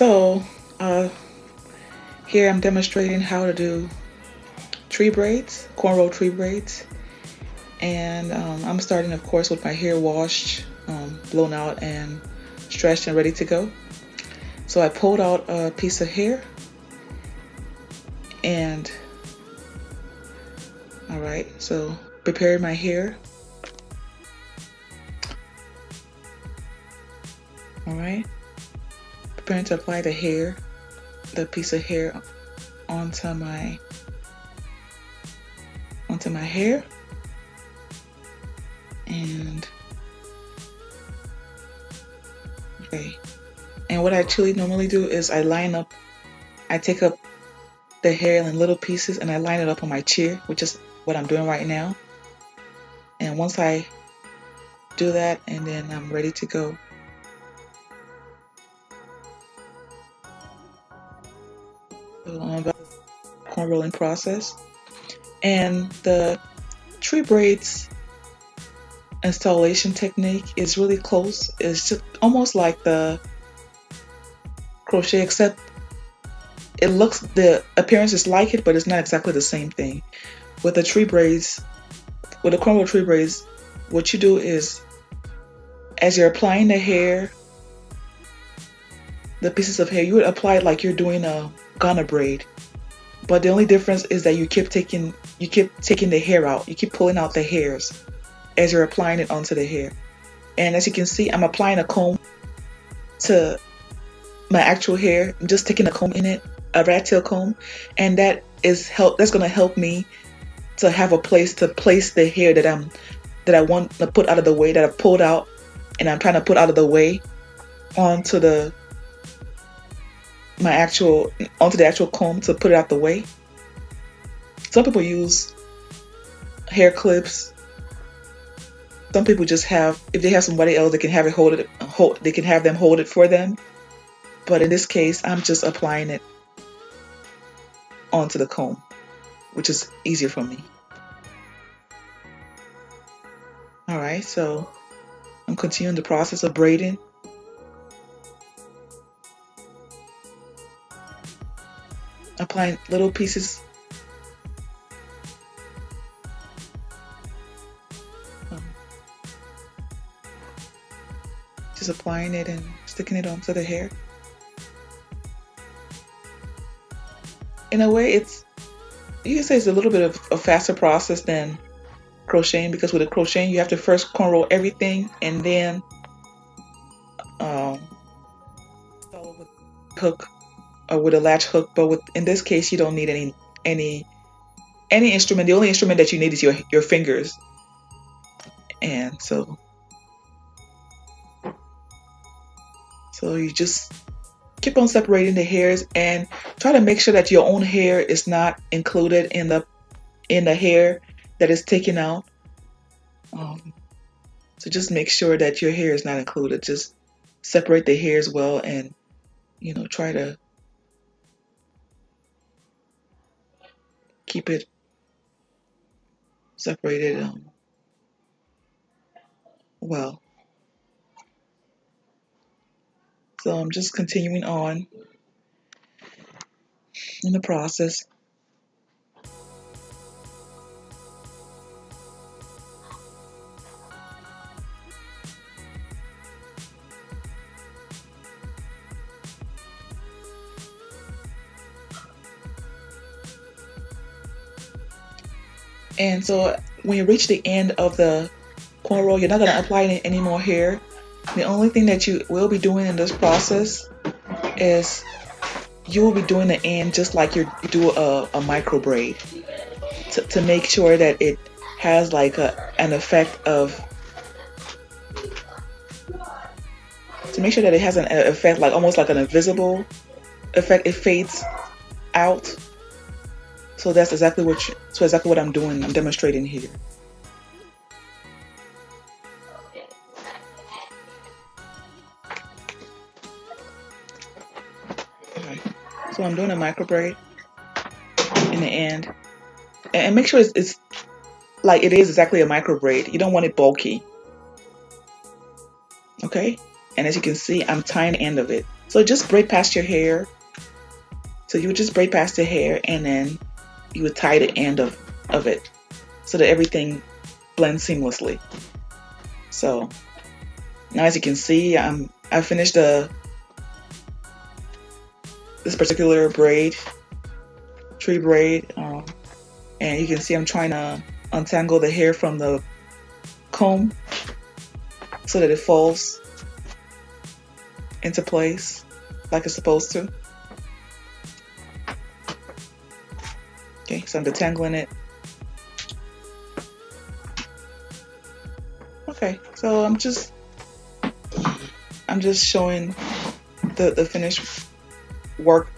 So here I'm demonstrating how to do tree braids, cornrow tree braids, and I'm starting, of course, with my hair washed, blown out, and stretched and ready to go. So I pulled out a piece of hair, and all right, so prepared my hair. All right, preparing to apply the piece of hair onto my hair, and okay. And what I actually normally do is I take up the hair in little pieces and I line it up on my chair, which is what I'm doing right now. And once I do that, and then I'm ready to go. So I'm about the corn rolling process. And the tree braids installation technique is really close. It's just almost like the crochet, except the appearance is like it, but it's not exactly the same thing. With the tree braids, with the Cornrow tree braids, what you do is, as you're applying the pieces of hair, you would apply it like you're doing a Ghana braid. But the only difference is that you keep taking the hair out. You keep pulling out the hairs as you're applying it onto the hair. And as you can see, I'm applying a comb to my actual hair. I'm just taking a comb in it, a rat tail comb, and that's going to help me to have a place to place the hair that I want to put out of the way, that I've pulled out and I'm trying to put out of the way onto the actual comb to put it out the way. Some people use hair clips. Some people just have, if they have somebody else, they can have them hold it for them. But in this case, I'm just applying it onto the comb, which is easier for me. All right, so I'm continuing the process of braiding. Applying little pieces. Just applying it and sticking it onto the hair. In a way, you can say it's a little bit of a faster process than crocheting, because with the crocheting you have to first cornrow everything and then hook or with a latch hook. But in this case, you don't need any instrument. The only instrument that you need is your fingers. And so you just keep on separating the hairs and try to make sure that your own hair is not included in the hair that is taken out. So just make sure that your hair is not included. Just separate the hairs well, and try to keep it separated well. So I'm just continuing on in the process. And so when you reach the end of the cornrow, you're not going to apply any more hair. The only thing that you will be doing in this process is you will be doing the end just like you do a micro braid, to make sure that it has like an effect of, like almost like an invisible effect. It fades out. So that's exactly what I'm doing. I'm demonstrating here. Okay. So I'm doing a micro braid in the end, and make sure it's like it is exactly a micro braid. You don't want it bulky. Okay. And as you can see, I'm tying the end of it. So just braid past your hair. So you would just braid past the hair and then you would tie the end of it so that everything blends seamlessly. So now as you can see, I finished this particular braid, tree braid, and you can see I'm trying to untangle the hair from the comb so that it falls into place like it's supposed to. Okay, so I'm detangling it. Okay, so I'm just showing the finished work